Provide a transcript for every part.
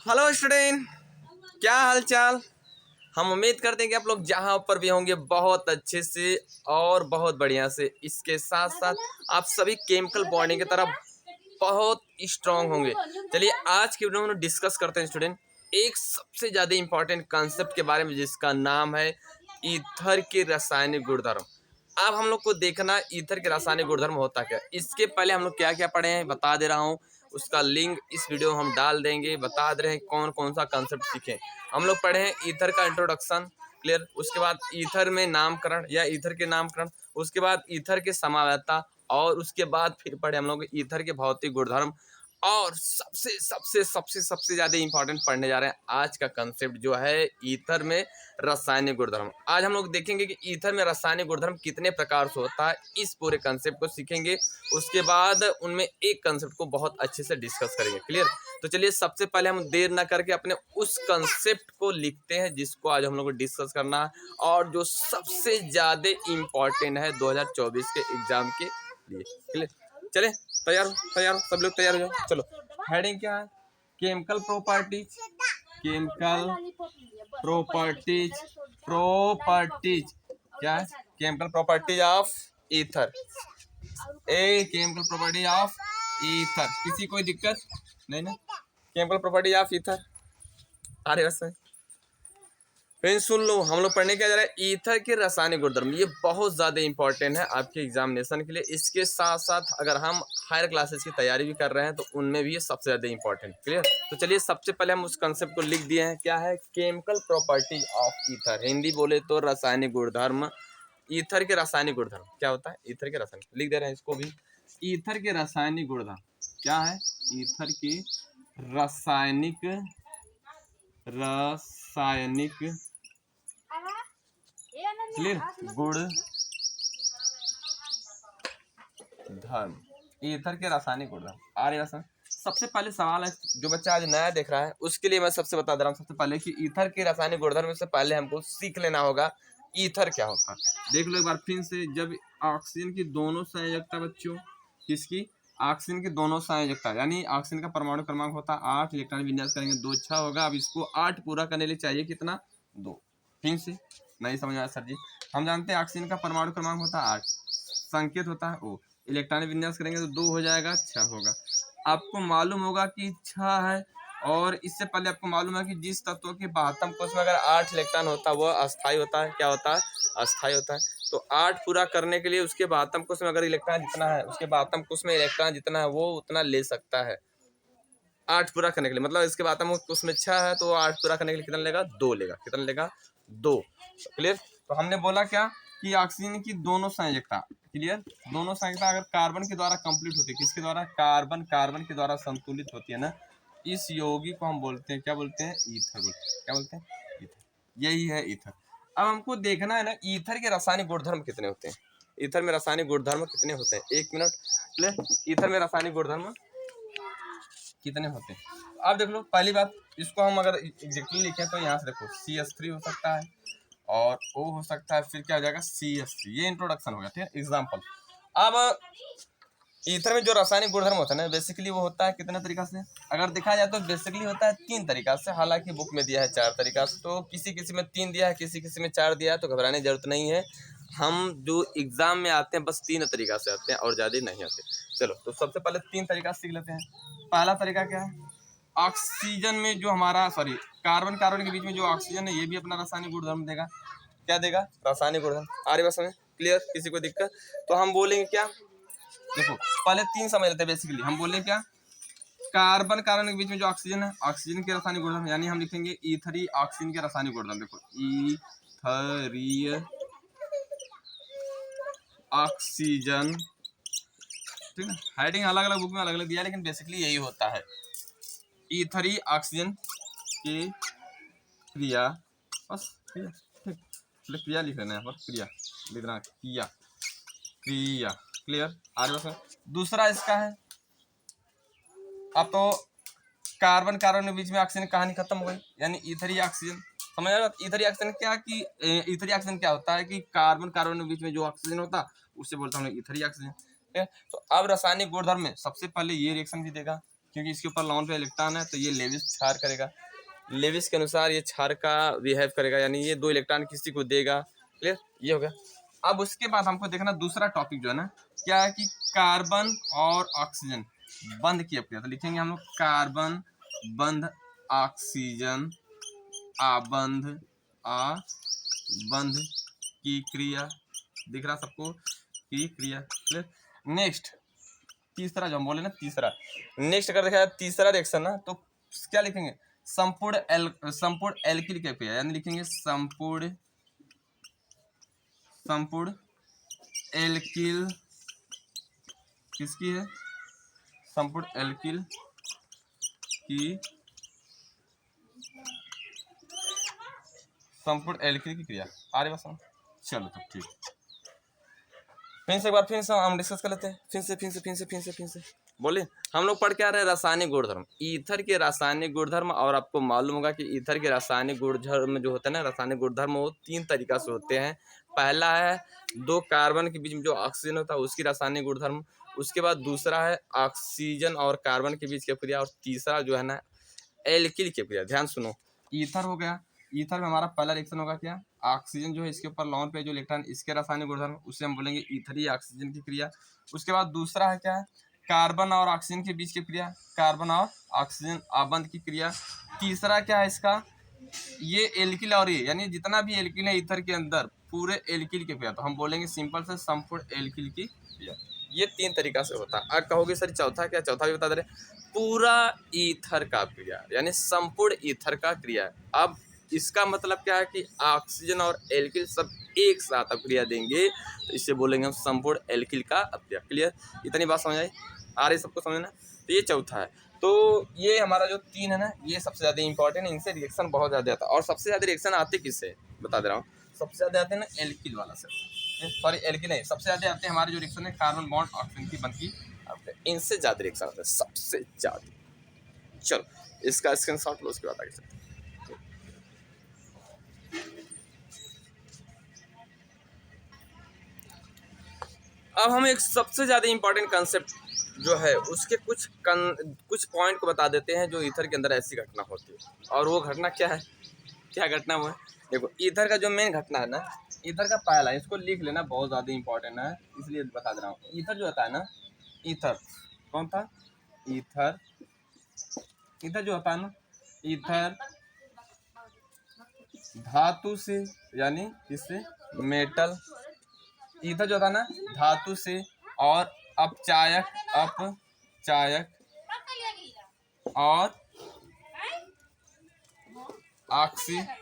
Hello student, क्या हाल चाल। हम उम्मीद करते हैं कि आप लोग जहाँ पर भी होंगे बहुत अच्छे से और बहुत बढ़िया से। इसके साथ साथ आप सभी केमिकल बॉन्डिंग की तरफ बहुत स्ट्रांग होंगे। चलिए आज की वीडियो में डिस्कस करते हैं स्टूडेंट एक सबसे ज़्यादा इंपॉर्टेंट कॉन्सेप्ट के बारे में, जिसका नाम है ईथर के रासायनिक गुणधर्म। अब हम लोग को देखना ईथर के रासायनिक गुणधर्म होता क्या। इसके पहले हम लोग क्या क्या पढ़े हैं बता दे रहा हूँ। उसका लिंक इस वीडियो में हम डाल देंगे। बता दे रहे हैं कौन कौन सा कंसेप्ट सीखे। हम लोग पढ़े हैं ईथर का इंट्रोडक्शन, क्लियर। उसके बाद ईथर में नामकरण या ईथर के नामकरण। उसके बाद ईथर के समावयवता, और उसके बाद फिर पढ़े हम लोग ईथर के भौतिक गुणधर्म। और सबसे सबसे सबसे सबसे ज्यादा इंपॉर्टेंट पढ़ने जा रहे हैं आज का कंसेप्ट जो है ईथर में रासायनिक गुणधर्म। आज हम लोग देखेंगे कि ईथर में रासायनिक गुणधर्म कितने प्रकार से होता है, इस पूरे कंसेप्ट को सीखेंगे। उसके बाद उनमें एक कंसेप्ट को बहुत अच्छे से डिस्कस करेंगे, क्लियर। तो चलिए सबसे पहले हम देर ना करके अपने उस कंसेप्ट को लिखते हैं जिसको आज हम लोग को डिस्कस करना है, और जो सबसे ज्यादा इम्पोर्टेंट है 2024 के एग्जाम के लिए, क्लियर। चले तैयार हो सब लोग, तैयार हो जाओ। चलो, हेडिंग क्या है? Chemical properties, chemical properties, properties क्या है? Chemical properties of ether. Chemical property of ether. किसी कोई दिक्कत नहीं ना? केमिकल प्रॉपर्टी ऑफ ईथर आ रहे बस। फिर सुन लो, हम लोग पढ़ने क्या जा रहा है ईथर के रासायनिक गुणधर्म। ये बहुत ज्यादा इंपॉर्टेंट है आपके एग्जामिनेशन के लिए। इसके साथ साथ अगर हम हायर क्लासेस की तैयारी भी कर रहे हैं तो उनमें भी ये सबसे ज्यादा इंपॉर्टेंट, क्लियर। तो चलिए सबसे पहले हम उस कंसेप्ट को लिख दिए हैं। क्या है? Chemical property of ether. Hindi बोले तो रासायनिक गुणधर्म। ईथर के रासायनिक गुणधर्म क्या होता है? ईथर के रासायनिक लिख दे रहे हैं इसको भी। ईथर के रासायनिक गुणधर्म क्या है? ईथर के रासायनिक क्लियर गुण धर्म। ईथर के रासायनिक गुणधर्म आ रहे हैं। सबसे पहले सवाल है जो बच्चा आज नया देख रहा है उसके लिए मैं सबसे बता दे रहा हूँ सबसे पहले कि ईथर के रासायनिक गुणधर्म से पहले हमको सीख लेना होगा ईथर क्या होता है। देख लो एक बार फिर से। जब ऑक्सीजन की दोनों संयोजकता बच्चों, किसकी? ऑक्सीजन की दोनों संयोजकता, यानी ऑक्सीजन का परमाणु क्रमांक होता है 8, इलेक्ट्रॉन विन्यास करेंगे 2 6 होगा। अब इसको 8 पूरा करने के लिए चाहिए कितना? 2। फिर से नहीं समझ आया सर जी। हम जानते हैं ऑक्सीजन का परमाणु क्रमांक होता है 8, संकेत होता है O। इलेक्ट्रॉनिक विन्यास करेंगे तो 2 हो जाएगा, 6 होगा। आपको मालूम होगा कि 6 है, और इससे पहले आपको मालूम है कि जिस तत्व के 72 कोष में अगर 8 इलेक्ट्रॉन होता है वह अस्थायी होता है। क्या होता है? अस्थायी होता है। तो 8 पूरा करने के लिए उसके 72 कोष में अगर इलेक्ट्रॉन जितना है, उसके 72 कोष में इलेक्ट्रॉन जितना है वो उतना ले सकता है 8 पूरा करने के लिए। मतलब इसके 72 कोष में 6 है तो 8 पूरा करने के लिए कितना लेगा? 2 लेगा। कितना लेगा? 2। क्लियर। तो हमने बोला क्या कि ऑक्सीजन की दोनों संयोजकता, क्लियर, दोनों संयोजकता अगर कार्बन के द्वारा कंप्लीट होती है, किसके द्वारा? कार्बन के द्वारा संतुलित होती है ना, इस यौगिक को हम बोलते हैं, क्या बोलते हैं? ईथर बोलते हैं। क्या बोलते हैं? ईथर। यही है ईथर। अब हमको देखना है ना ईथर के रासायनिक गुणधर्म कितने होते हैं। ईथर में रासायनिक गुणधर्म कितने होते हैं? एक मिनट। क्लियर। ईथर में रासायनिक गुणधर्म कितने होते हैं? अब देख लो, पहली बात, इसको हम अगर एग्जैक्टली लिखें तो यहाँ से देखो CH3 हो सकता है और O हो सकता है, फिर क्या हो जाएगा? CH3। ये इंट्रोडक्शन हो गया, ठीक है, एग्जाम्पल। अब ईथर में जो रासायनिक गुणधर्म होता है ना, बेसिकली वो होता है कितने तरीका से? अगर देखा जाए तो बेसिकली होता है 3 तरीका से। हालांकि बुक में दिया है 4 तरीका से, तो किसी किसी में 3 दिया है, किसी किसी में 4 दिया है, तो घबराने की जरूरत नहीं है। हम जो एग्जाम में आते हैं बस 3 तरीका से आते हैं और ज्यादा नहीं आते। चलो, तो सबसे पहले 3 तरीका सीख लेते हैं। पहला तरीका क्या है? ऑक्सीजन में जो हमारा कार्बन कार्बन के बीच में जो ऑक्सीजन है ये भी अपना रासायनिक गुणधर्म देगा। क्या देगा? रासायनिक गुणधर्म। आ रही बात समझ? क्लियर। किसी को दिक्कत? तो हम बोलेंगे क्या? देखो पहले 3 समझ लेते हैं। बेसिकली हम बोले क्या? कार्बन कार्बन के बीच में जो ऑक्सीजन है, ऑक्सीजन के रासायनिक गुणधर्म, यानी हम लिखेंगे ईथरी ऑक्सीजन के रासायनिक गुणधर्म। देखो ईथरीय ऑक्सीजन, ठीक है। हेडिंग अलग अलग बुक में अलग अलग दिया, लेकिन बेसिकली यही होता है। ईथरी ऑक्सीजन की क्रिया, बस क्रिया, ठीक। क्रिया लिख लेना है, बस क्रिया लिखना, क्रिया क्रिया, क्लियर। आगे बस। दूसरा इसका है, अब तो कार्बन कार्बन के बीच में ऑक्सीजन कहानी खत्म हो गई, यानी ईथरी ऑक्सीजन। समझ रहे हो? ईथरी ऑक्सीजन क्या कि ईथरी ऑक्सीजन क्या होता है कि कार्बन कार्बन के बीच में जो ऑक्सीजन होता है उससे बोलता हूँ ईथरी ऑक्सीजन। ठीक है। तो अब रासायनिक गुणधर्म में सबसे पहले ये रिएक्शन भी देगा, क्योंकि इसके ऊपर लॉन पे इलेक्ट्रॉन है, तो ये लेविस क्षार करेगा, लेविस के अनुसार ये क्षार का बिहेव करेगा, यानी ये 2 इलेक्ट्रॉन किसी को देगा। क्लियर, ये हो गया। अब उसके बाद हमको देखना दूसरा टॉपिक जो है ना, क्या है कि कार्बन और ऑक्सीजन बंध की अपक्रिया। तो लिखेंगे हम लोग कार्बन बंध ऑक्सीजन आबंध आबंध की क्रिया। दिख रहा सबको की क्रिया। क्लियर। नेक्स्ट तीसरा जो हम बोले ना, तीसरा नेक्स्ट अगर देखा जाए तीसरा रिएक्शन ना, तो क्या लिखेंगे, संपूर्ण एल्किल की क्रिया, यानी लिखेंगे संपूर्ण एल्किल किसकी है, संपूर्ण एल्किल की संपूर्ण एल्किल की क्रिया। आ रही बात? चलो तो ठीक, फिर से एक बार फिर से हम डिस्कस कर लेते हैं, फिर से बोलिए। हम लोग पढ़ के आ रहे हैं रासायनिक गुणधर्म, ईथर के रासायनिक गुणधर्म। और आपको मालूम होगा कि ईथर के रासायनिक गुणधर्म जो होते हैं ना, रासायनिक गुणधर्म वो 3 तरीका से होते हैं। पहला है 2 कार्बन के बीच में जो ऑक्सीजन होता है उसकी रासायनिक गुणधर्म, उसके बाद दूसरा है ऑक्सीजन और कार्बन के बीच की क्रिया, और तीसरा जो है ना एल्किल की क्रिया। ध्यान सुनो, ईथर हो गया, ईथर में हमारा पहला रिएक्शन होगा क्या, ऑक्सीजन जो है इसके ऊपर लॉन पे जो इलेक्ट्रॉन, इसके रासायनिक गुणधर्म, उसे हम बोलेंगे ईथरी ऑक्सीजन की क्रिया। उसके बाद दूसरा है क्या, कार्बन और ऑक्सीजन के बीच की क्रिया, कार्बन और ऑक्सीजन आबंध की क्रिया। तीसरा क्या है इसका, ये एल्किल और ये, यानी जितना भी एल्किल है ईथर के अंदर पूरे एल्किल की क्रिया, तो हम बोलेंगे सिंपल से संपूर्ण एल्किल की क्रिया। ये 3 तरीका से होता है। अब कहोगे सर चौथा क्या, चौथा भी बता दे रहे, पूरा ईथर का क्रिया, यानी संपूर्ण ईथर का क्रिया। अब इसका मतलब क्या है कि ऑक्सीजन और एल्किल सब एक साथ अक्रिया देंगे, तो इसे बोलेंगे हम संपूर्ण एल्किल का अक्रिया। क्लियर, इतनी बात समझ आई, आ रही सबको समझना। तो ये चौथा है। तो ये हमारा जो 3 है ना, ये सबसे ज़्यादा इंपॉर्टेंट, इनसे रिएक्शन बहुत ज़्यादा आता है। और सबसे ज़्यादा रिएक्शन आते किससे बता दे रहा हूँ, सबसे ज़्यादा आते हैं ना एल्किल वाला से, सॉरी एल्किल नहीं, सबसे ज़्यादा आते हैं हमारे जो रिएक्शन है कार्बन बॉन्ड ऑक्सीजन की बनती, इनसे ज़्यादा रिएक्शन आते हैं, सबसे ज़्यादा। चलो इसका स्क्रीनशॉट लो, उसके बाद आगे चलते हैं। अब हम एक सबसे ज़्यादा इंपॉर्टेंट कंसेप्ट जो है उसके कुछ पॉइंट को बता देते हैं, जो ईथर के अंदर ऐसी घटना होती है। और वो घटना क्या है, क्या घटना वो है, देखो ईथर का जो मेन घटना है ना, ईथर का पहला, इसको लिख लेना, बहुत ज़्यादा इंपॉर्टेंट है, इसलिए बता दे रहा हूँ। ईथर जो होता है ना, ईथर कौन था, ईथर जो होता है ना, ईथर धातु से, यानी किससे, मेटल, ईथर जो था ना धातु से, और अपचायक और ऑक्सीकारक।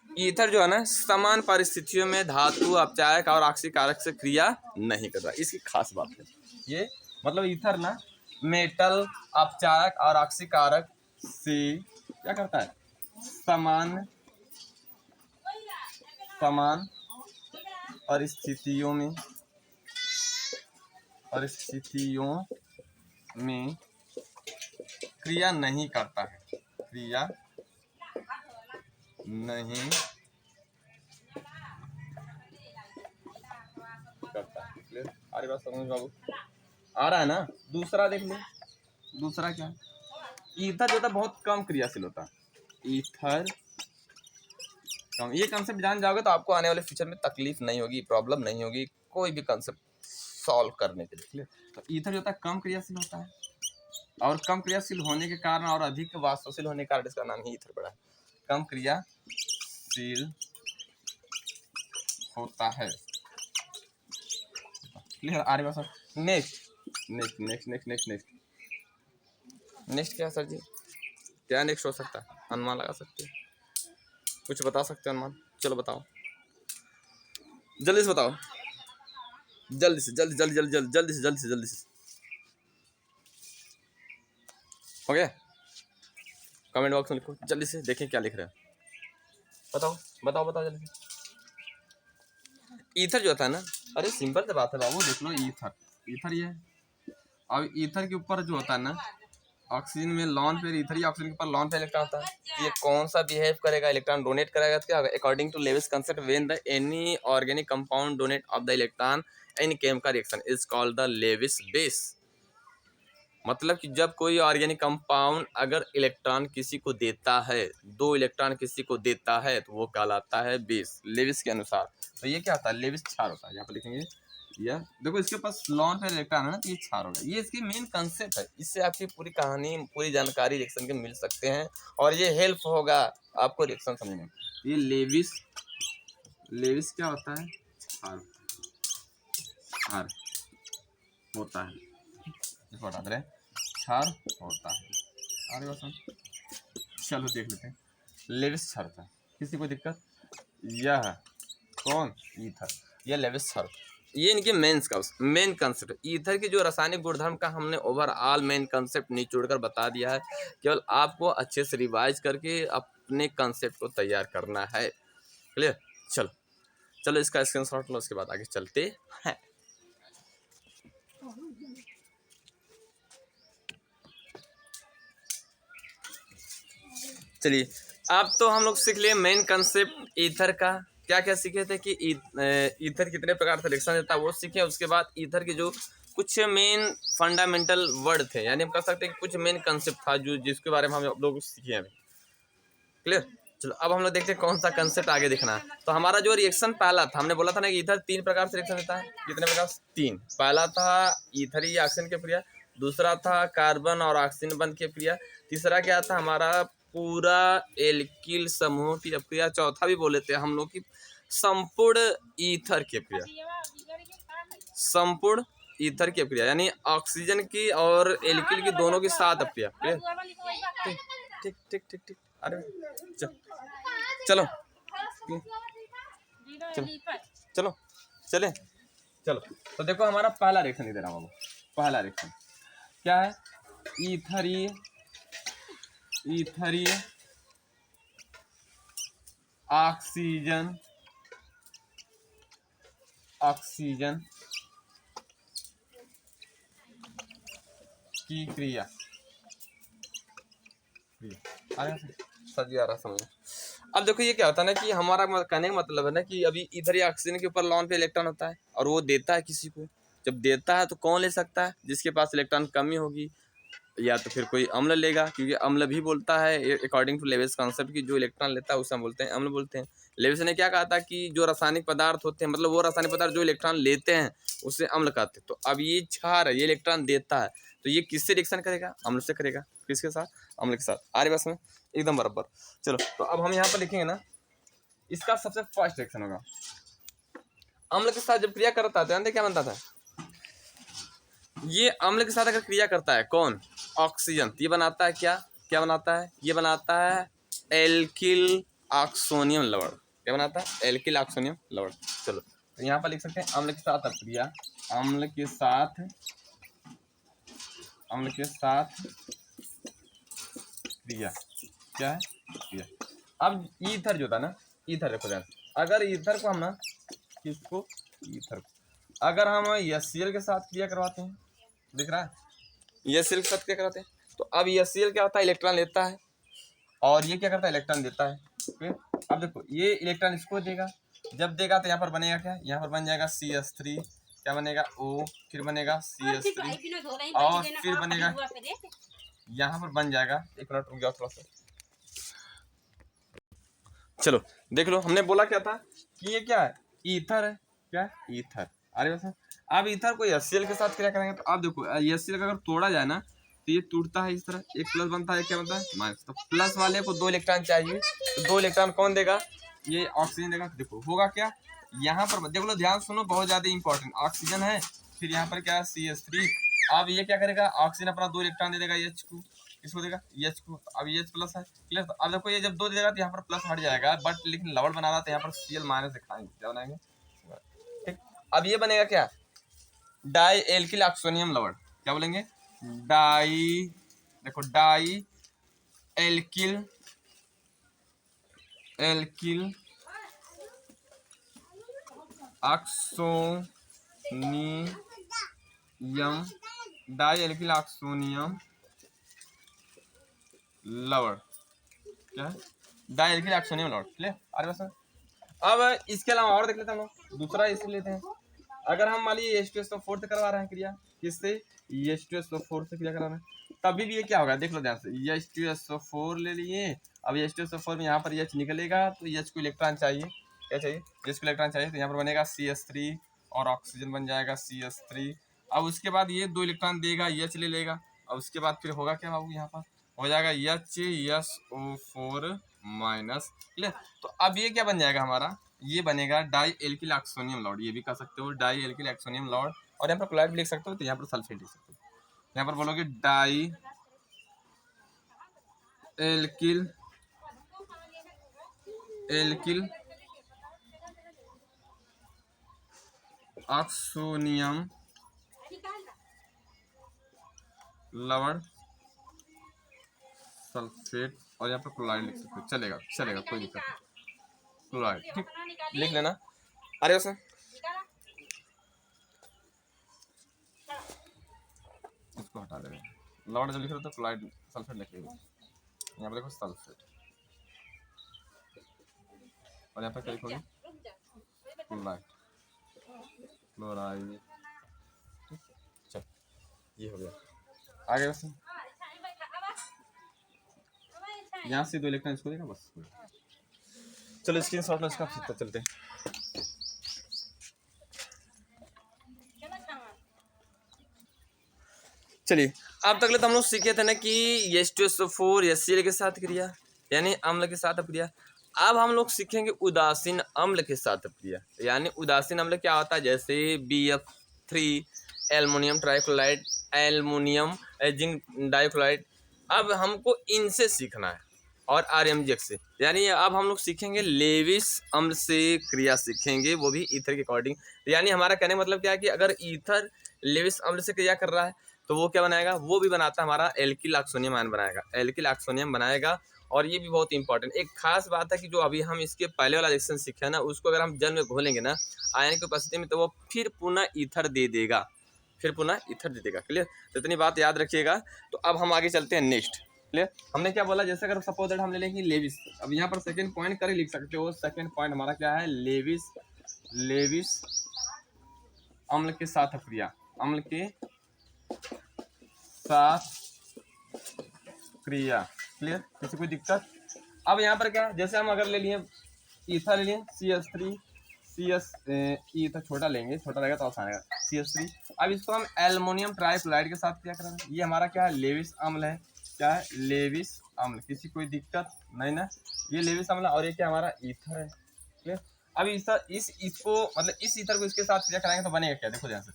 ईथर जो है ना समान परिस्थितियों में धातु, अपचायक और ऑक्सीकारक से क्रिया नहीं करता, इसकी खास बात है ये। मतलब ईथर ना मेटल, अपचायक और ऑक्सीकारक से क्या करता है, समान परिस्थितियों में क्रिया नहीं करता है, क्रिया नहीं करता है। क्लियर, आ रही बात समझ बाबू, आ रहा है ना। दूसरा देख लो, दूसरा क्या, ईथर जो था बहुत कम क्रियाशील होता है, ईथर कम। ये कंसेप्ट जान जाओगे तो आपको आने वाले फ्यूचर में तकलीफ नहीं होगी, प्रॉब्लम नहीं होगी कोई भी कंसेप्ट सॉल्व करने के लिए। क्लियर, तो ईथर जो होता है कम क्रियाशील होता है, और कम क्रियाशील होने के कारण और अधिक वाष्पशील होने के कारण इसका नाम ही ईथर पड़ा है। कम क्रियाशील होता है। क्लियर, आ रही बात। नेक्स्ट क्या सर जी, क्या नेक्स्ट हो सकता है, अनुमान लगा सकते हैं, कुछ बता सकते हो अनुमान, चलो बताओ, जल्दी से बताओ, जल्दी से हो गया, कमेंट बॉक्स में लिखो जल्दी से, देखें क्या लिख रहे हैं, बताओ जल्दी। ईथर जो था ना, अरे सिंपल सी बात है बाबू, देख लो ईथर ये है। अब ईथर के ऊपर जो होता है ना, ऑक्सीजन में लॉन पेयर, ईथर ऑक्सीजन के ऊपर लॉन पेयर इलेक्ट्रॉन होता है। ये कौन सा बिहेव करेगा, इलेक्ट्रॉन डोनेट करेगा, क्या होगा, according to Lewis concept, when the any organic compound donate of the electron in chemical reaction is called the Lewis base. मतलब कि जब कोई ऑर्गेनिक कंपाउंड अगर इलेक्ट्रॉन किसी को देता है, 2 इलेक्ट्रॉन किसी को देता है, तो वो कहलाता है बेस लेविस के अनुसार। तो ये क्या होता है, लेविस क्षार होता है। यहाँ पर लिखेंगे यह देखो इसके पास लॉन पे इलेक्ट्रॉन है ना, तो ये क्षार होगा। ये इसकी मेन कंसेप्ट है, इससे आपकी पूरी कहानी पूरी जानकारी रिएक्शन के मिल सकते हैं और ये हेल्प होगा आपको रिएक्शन समझने में। ये लेविस लेविस क्या होता है, क्षार क्षार होता है, इसको हटा दे रहे हैं, क्षार होता है। अरे बस चलो देख लेते हैं। लेविस क्षार था, किसी को दिक्कत? यह कौन, ईथर, यह लेविस क्षार, ये इनके मेन कंसेप्ट है। ईथर की जो रासायनिक गुणधर्म का हमने ओवरऑल मेन कंसेप्ट निचोड़कर बता दिया है। केवल आपको अच्छे से रिवाइज करके अपने कंसेप्ट को तैयार करना है। क्लियर? चलो चलो इसका स्क्रीनशॉट लो, उसके बाद आगे चलते हैं। चलिए अब तो हम लोग सीख लिए मेन कंसेप्ट ईथर का। क्या क्या सीखे थे कि ईथर कितने प्रकार से रिएक्शन देता है वो सीखे। उसके बाद ईथर के जो कुछ मेन फंडामेंटल वर्ड थे, यानी हम कह सकते हैं कि कुछ मेन कंसेप्ट था जो जिसके बारे में हम लोग सीखे हैं। क्लियर? चलो अब हम लोग देखते हैं कौन सा कंसेप्ट आगे दिखना है। तो हमारा जो रिएक्शन पहला था, हमने बोला था ना कि ईथर 3 प्रकार से रिएक्शन देता है। कितने प्रकार? 3। पहला था ईथरीय ऑक्सीजन की क्रिया, दूसरा था कार्बन और ऑक्सीजन बंध की क्रिया, तीसरा क्या था हमारा पूरा एल्किल समूह की क्रिया, चौथा भी बोले थे हम लोग की संपूर्ण ईथर की क्रिया। संपूर्ण ईथर की क्रिया यानी ऑक्सीजन की और एल्किल की दोनों की साथ क्रिया। ठीक ठीक ठीक ठीक ठीक। अरे चलो चलो चले चलो। तो देखो हमारा पहला रिएक्शन दे रहा हूँ। पहला रिएक्शन क्या है, ईथरीय ऑक्सीजन की क्रिया। अरे सही आ रहा समझ। अब देखो ये क्या होता है ना कि हमारा कहने का मतलब है ना कि अभी इधर ही ऑक्सीजन के ऊपर लॉन पे इलेक्ट्रॉन होता है और वो देता है किसी को। जब देता है तो कौन ले सकता है, जिसके पास इलेक्ट्रॉन कमी होगी, या तो फिर कोई अम्ल लेगा, क्योंकि अम्ल भी बोलता है अकॉर्डिंग टू लेविस कॉन्सेप्ट की जो इलेक्ट्रॉन लेता है उसे हम बोलते हैं अम्ल बोलते हैं। लेविस ने क्या कहा था कि जो रासायनिक पदार्थ होते हैं, मतलब वो रासायनिक पदार्थ जो इलेक्ट्रॉन लेते हैं उसे अम्ल कहते हैं। तो अब ये क्षार है, ये इलेक्ट्रॉन देता है, तो ये किससे रिएक्शन करेगा? अम्ल से करेगा। किसके साथ? अम्ल के साथ। आरे बस में एकदम बराबर। चलो तो अब हम यहाँ पर लिखेंगे ना, इसका सबसे फर्स्ट रिएक्शन होगा अम्ल के साथ जब क्रिया करता है, जानते क्या बनता था? ये अम्ल के साथ अगर क्रिया करता है कौन? ऑक्सीजन, ये बनाता है क्या बनाता है? ये बनाता है एल्किल ऑक्सोनियम लवण। क्या बनाता है? एल्किल ऑक्सोनियम लवण। चलो तो यहाँ पर लिख सकते हैं अम्ल के साथ क्रिया, अम्ल के साथ क्रिया क्या है? क्रिया। अब ईथर जो था ना, ईथर देखो ध्यान, अगर ईथर को हम ना किसको, ईथर को अगर हम HCl के साथ क्रिया करवाते हैं, दिख रहा है, HCl के साथ क्रिया करवाते हैं, तो अब HCl क्या होता है? इलेक्ट्रॉन लेता है और ये क्या करता है? इलेक्ट्रॉन देता है। फिर अब देखो ये इलेक्ट्रॉन इसको देगा, जब देगा तो यहाँ पर बनेगा क्या? यहाँ पर बन जाएगा CH3, क्या बनेगा? O, फिर बनेगा CH3 और फिर बनेगा यहाँ पर बन जाएगा, एक मिनट रुक जाओ थोड़ा सा। चलो देख लो, हमने बोला क्या था कि ये क्या है? ईथर है। क्या है? ईथर। अरे बस अब ईथर को HCl के साथ क्या करेंगे? तो आप देखो HCl का अगर तोड़ा जाए ना तो ये टूटता है इस तरह, एक प्लस बनता है, क्या बनता है? माइनस। तो प्लस वाले को 2 इलेक्ट्रॉन चाहिए, तो 2 इलेक्ट्रॉन कौन देगा? ये ऑक्सीजन देगा। देखो होगा क्या, यहाँ पर देख लो, ध्यान सुनो, बहुत ज्यादा इंपॉर्टेंट। ऑक्सीजन है, फिर यहाँ पर क्या है? CH3। अब ये क्या करेगा? ऑक्सीजन अपना 2 इलेक्ट्रॉन दे देगा H को, किसको देगा? H को। अब H प्लस है, क्लियर? तो अब देखो ये जब 2 दे देगा तो यहाँ पर प्लस हट जाएगा, बट लेकिन लवण बना रहा था, यहाँ पर Cl माइनस दिखाएंगे, क्या बनाएंगे? ठीक। अब ये बनेगा क्या? डाई एल्किल ऑक्सोनियम लवण। क्या बोलेंगे? देखो डाई एल्किल ऑक्सोनियम लवण। क्या है? डाई एल्किल ऑक्सोनियम लवण। क्लियर? अरे बस अब इसके अलावा और देख लेते हैं हम लोग, दूसरा इसे लेते हैं, अगर हम मान लीजिए H2SO4 से करवा रहे हैं क्रिया, किससे, H2SO4 से क्रिया करा रहे हैं, तभी भी ये क्या होगा देख लो ध्यान से, H2SO4 ले लिए। अब H2SO4 में यहाँ पर H निकलेगा तो H को इलेक्ट्रॉन चाहिए, क्या चाहिए, H को इलेक्ट्रॉन चाहिए, तो यहाँ पर बनेगा CH3 और ऑक्सीजन बन जाएगा CH3। अब उसके बाद ये 2 इलेक्ट्रॉन देगा, H ले लेगा, और उसके बाद फिर होगा क्या बाबू, यहाँ पर हो जाएगा HSO4 माइनस, क्लियर। तो अब ये क्या बन जाएगा हमारा, ये बनेगा डाई एल्किल ऑक्सोनियम लॉर्ड, ये भी कह सकते हो डाई एल्किल ऑक्सोनियम लॉर्ड, और यहाँ पर क्लोराइड भी लिख सकते हो, तो यहाँ पर सल्फेट लिख सकते हो, यहाँ पर बोलोगे डाई एल्किल ऑक्सोनियम लवण सल्फेट, और यहाँ पर क्लोराइड लिख सकते हो, चलेगा चलेगा कोई दिक्कत नहीं, क्लोराइड ठीक लिख लेना। अरे उसमें इसको हटा देंगे, लवण जब लिख रहे हो तो क्लोराइड सल्फेट लिखेगा, यहाँ पर देखो सल्फेट, और यहाँ पर क्या लिखोगे क्लोराइड, क्लोराइड, चल ये हो गया। आगे बस यहाँ से 2 इलेक्ट्रॉन इसको देगा बस। चलो स्क्रीनशॉट लो इसका, फिर चलते हैं। चलिए अब तक तो हम लोग सीखे थे ना कि H2SO4 HCl के साथ क्रिया, यानी अम्ल के साथ क्रिया। अब हम लोग सीखेंगे उदासीन अम्ल के साथ क्रिया, यानी उदासीन अम्ल क्या होता है, जैसे BF3 aluminium trichloride, aluminium zinc dichloride. अब हमको इनसे सीखना है, और RMGX से, यानी अब हम लोग सीखेंगे लेविस अम्ल से क्रिया सीखेंगे, वो भी ईथर के अकॉर्डिंग। यानी हमारा कहने का मतलब क्या है कि अगर ईथर लेविस अम्ल से क्रिया कर रहा है तो वो क्या बनाएगा, वो भी बनाता है हमारा एल्किल ऑक्सोनियम आयन बनाएगा, एल्किल ऑक्सोनियम बनाएगा। और ये भी बहुत इंपॉर्टेंट एक खास बात है कि जो अभी हम इसके पहले वाला रिएक्शन सीखे ना, उसको अगर हम जल में घोलेंगे ना आयन की उपस्थिति में, तो वो फिर पुनः ईथर दे देगा, फिर पुनः ईथर दे देगा, क्लियर। तो इतनी बात याद रखिएगा। तो अब हम आगे चलते हैं नेक्स्ट, क्लियर। हमने क्या बोला, जैसे अगर सपोज दैट हम ले लेंगे लेविस, अब यहाँ पर सेकंड पॉइंट कर ही लिख सकते हो, सेकंड पॉइंट हमारा क्या है, लेविस अम्ल के साथ क्रिया, अम्ल के साथ क्रिया, क्लियर, किसी कोई दिक्कत। अब यहाँ पर क्या, जैसे हम अगर ले लिए ईथर ले लिए CH3 ईथर छोटा लेंगे, छोटा रहेगा तो आसान रहेगा CH3। अब इसको हम एल्युमिनियम ट्राइक्लोराइड के साथ क्या करेंगे, ये हमारा क्या है, लेविस अम्ल है, क्या है, लेविस अम्ल, किसी कोई दिक्कत नहीं ना, ये लेविस अम्ल, और ये क्या हमारा ईथर है, क्लियर। अब इसको मतलब इस ईथर को इसके साथ क्या कराएंगे तो बनेगा क्या, देखो ध्यान से,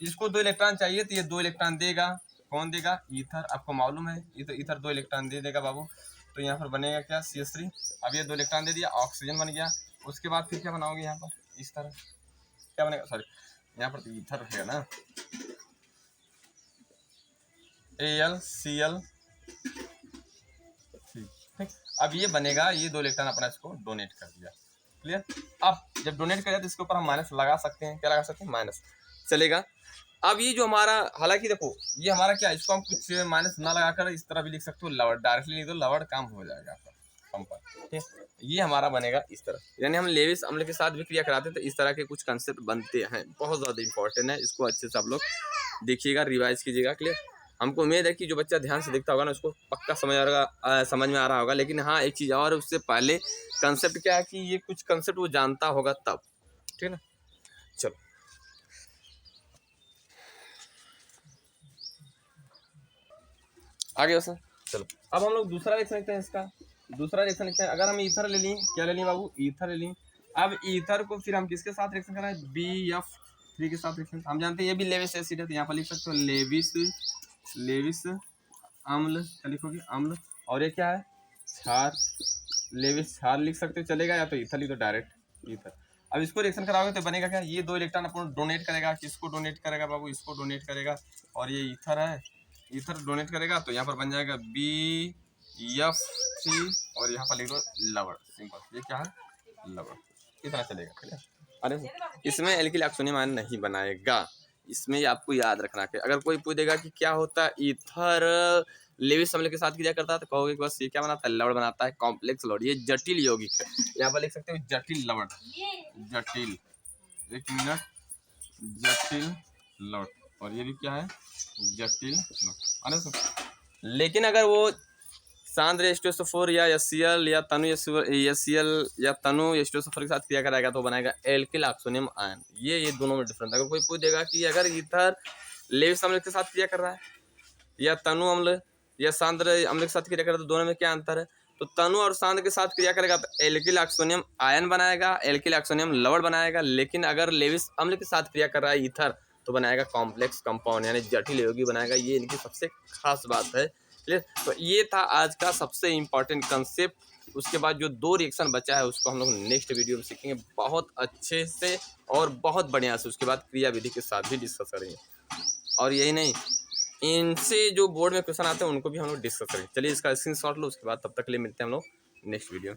इसको 2 इलेक्ट्रॉन चाहिए तो ये 2 इलेक्ट्रॉन देगा, कौन देगा, ईथर, आपको मालूम है ये तो ईथर 2 इलेक्ट्रॉन दे देगा बाबू। तो यहाँ पर बनेगा क्या, CH3। अब ये 2 इलेक्ट्रॉन दे दिया, ऑक्सीजन बन गया। उसके बाद फिर क्या बनाओगे यहाँ पर, इस तरह क्या बनेगा, सॉरी यहाँ पर तो ईथर रहेगा ना, AlCl, ठीक। अब ये बनेगा, ये 2 इलेक्ट्रॉन अपना इसको डोनेट कर दिया, क्लियर। अब जब डोनेट कर दिया तो इसके ऊपर हम माइनस लगा सकते हैं, क्या लगा सकते हैं, माइनस, चलेगा। अब ये जो हमारा, हालांकि देखो ये हमारा क्या, इसको हम कुछ माइनस ना लगाकर इस तरह भी लिख सकते हो, लवड़ डायरेक्टली लिख दो, लवड़ काम हो जाएगा आपका संपर्क, ठीक। ये हमारा बनेगा इस तरह, यानी हम लेविस अम्ल के साथ भी क्रिया कराते हैं तो इस तरह के कुछ कंसेप्ट बनते हैं, बहुत ज़्यादा इंपॉर्टेंट है, इसको अच्छे से आप लोग देखिएगा, रिवाइज कीजिएगा, क्लियर। हमको उम्मीद है कि जो बच्चा ध्यान से देखता होगा ना उसको पक्का समझ में आ रहा होगा। लेकिन हाँ एक चीज़ और, उससे पहले कंसेप्ट क्या है कि ये कुछ कंसेप्ट वो जानता होगा तब, ठीक है ना। चलो आगे बस, चलो अब हम लोग दूसरा रिएक्शन लिखते हैं, इसका दूसरा रिएक्शन लिखते हैं। अगर हम ईथर ले लें, क्या ले लें बाबू, ईथर ले लें। अब ईथर को फिर हम किसके साथ रिएक्शन कर रहे हैं, BF3 के साथ रिएक्शन। हम जानते हैं ये भी लेविस एसिड है, तो यहाँ पर लिख सकते हो लेविस अम्ल, क्या लिखोगे, अम्ल। और ये क्या है, क्षार, लेविस क्षार लिख सकते हो, चलेगा, या तो ईथर लिख दो डायरेक्ट ईथर। अब इसको रिएक्शन कराओगे तो बनेगा क्या, ये 2 इलेक्ट्रॉन अपन डोनेट करेगा, किसको डोनेट करेगा बाबू, इसको डोनेट करेगा, और ये ईथर है, ईथर डोनेट करेगा, तो यहाँ पर बन जाएगा BF3, और यहाँ पर लिख दो लवण, सिंपल, ये क्या है, लवण, इतना चलेगा। अरे इसमें एल्किल ऑक्सोनियम आयन नहीं बनाएगा, इसमें आपको याद रखना है। अगर कोई पूछेगा कि क्या होता है ईथर लेविस अम्ल के साथ क्रिया करता है तो कहोगे कि बस ये क्या बनाता है, लवण बनाता है, कॉम्प्लेक्स लवण, ये जटिल यौगिक है। यहाँ पर लिख सकते हो जटिल लवण, जटिल, एक मिनट, जटिल लौट, और ये भी क्या है, जटिल लौट। अरे लेकिन अगर वो सांद्र H2SO4 या HCl या तनु HCl या तनु H2SO4 के साथ क्रिया कराएगा तो बनाएगा एल्किल ऑक्सोनियम आयन। ये दोनों में डिफरेंस। अगर कोई पूछ देगा कि अगर ईथर लेविस अम्ल के साथ क्रिया कर रहा है या तनु अम्ल या सांद्र अम्ल के साथ क्रिया कर रहा है तो दोनों में क्या अंतर है, तो तनु और सांद्र के साथ क्रिया करेगा तो एल्किल ऑक्सोनियम आयन बनाएगा, एल्किल ऑक्सोनियम लवण बनाएगा। लेकिन अगर लेविस अम्ल के साथ क्रिया कर रहा है ईथर तो बनाएगा कॉम्प्लेक्स कंपाउंड यानी जटिल यौगिक बनाएगा। ये इनकी सबसे खास बात है। तो ये था आज का सबसे इम्पॉर्टेंट कंसेप्ट। उसके बाद जो 2 रिएक्शन बचा है उसको हम लोग नेक्स्ट वीडियो में सीखेंगे बहुत अच्छे से और बहुत बढ़िया से। उसके बाद क्रिया विधि के साथ भी डिस्कस करेंगे। और यही नहीं, इनसे जो बोर्ड में क्वेश्चन आते हैं उनको भी हम लोग डिस्कस करेंगे। चलिए इसका स्क्रीनशॉट लो, उसके बाद तब तक के लिए मिलते हैं हम लोग नेक्स्ट वीडियो।